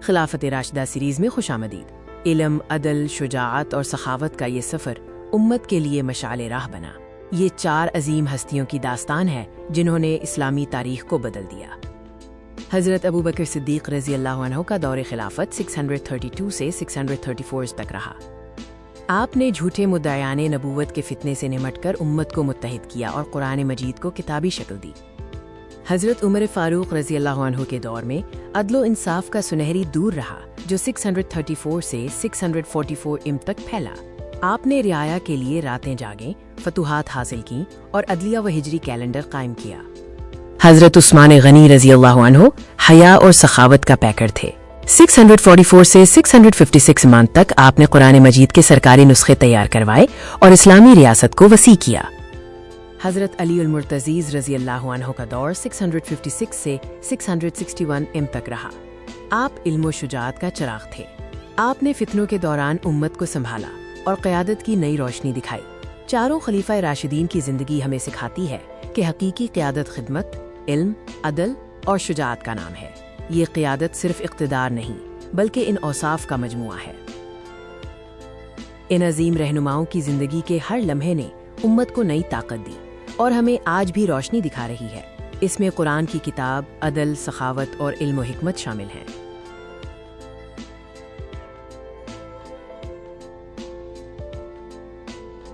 خلافت راشدہ سیریز میں خوش آمدید۔ علم، عدل، شجاعت اور سخاوت کا یہ سفر امت کے لیے مشعل راہ بنا۔ یہ 4 عظیم ہستیوں کی داستان ہے جنہوں نے اسلامی تاریخ کو بدل دیا۔ حضرت ابوبکر صدیق رضی اللہ عنہ کا دور خلافت 632 سے 634 تک رہا۔ آپ نے جھوٹے مدعیان نبوت کے فتنے سے نمٹ کر امت کو متحد کیا اور قرآن مجید کو کتابی شکل دی۔ حضرت عمر فاروق رضی اللہ عنہ کے دور میں عدل و انصاف کا سنہری دور رہا جو 634 سے 644 تک پھیلا۔ آپ نے رعایا کے لیے راتیں جاگیں، فتوحات حاصل کیں اور عدلیہ و ہجری کیلنڈر قائم کیا۔ حضرت عثمان غنی رضی اللہ عنہ حیا اور سخاوت کا پیکر تھے۔ 644 سے 656 تک آپ نے قرآن مجید کے سرکاری نسخے تیار کروائے اور اسلامی ریاست کو وسیع کیا۔ حضرت علی المرتضیز رضی اللہ عنہ کا دور 656 سے 661 تک رہا۔ آپ علم و شجاعت کا چراغ تھے۔ آپ نے فتنوں کے دوران امت کو سنبھالا اور قیادت کی نئی روشنی دکھائی۔ چاروں خلیفہ راشدین کی زندگی ہمیں سکھاتی ہے کہ حقیقی قیادت خدمت، علم، عدل اور شجاعت کا نام ہے۔ یہ قیادت صرف اقتدار نہیں بلکہ ان اوصاف کا مجموعہ ہے۔ ان عظیم رہنماؤں کی زندگی کے ہر لمحے نے امت کو نئی طاقت دی اور ہمیں آج بھی روشنی دکھا رہی ہے۔ اس میں قرآن کی کتاب، عدل، سخاوت اور علم و حکمت شامل ہیں۔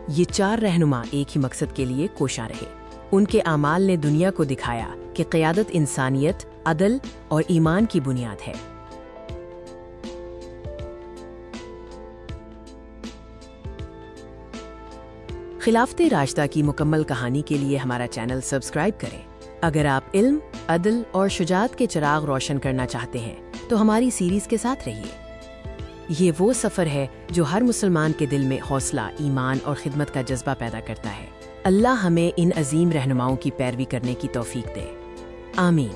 یہ 4 رہنما ایک ہی مقصد کے لیے کوشاں رہے۔ ان کے اعمال نے دنیا کو دکھایا کہ قیادت انسانیت، عدل اور ایمان کی بنیاد ہے۔ خلافت راشدہ کی مکمل کہانی کے لیے ہمارا چینل سبسکرائب کریں۔ اگر آپ علم، عدل اور شجاعت کے چراغ روشن کرنا چاہتے ہیں تو ہماری سیریز کے ساتھ رہیے۔ یہ وہ سفر ہے جو ہر مسلمان کے دل میں حوصلہ، ایمان اور خدمت کا جذبہ پیدا کرتا ہے۔ اللہ ہمیں ان عظیم رہنماؤں کی پیروی کرنے کی توفیق دے۔ آمین۔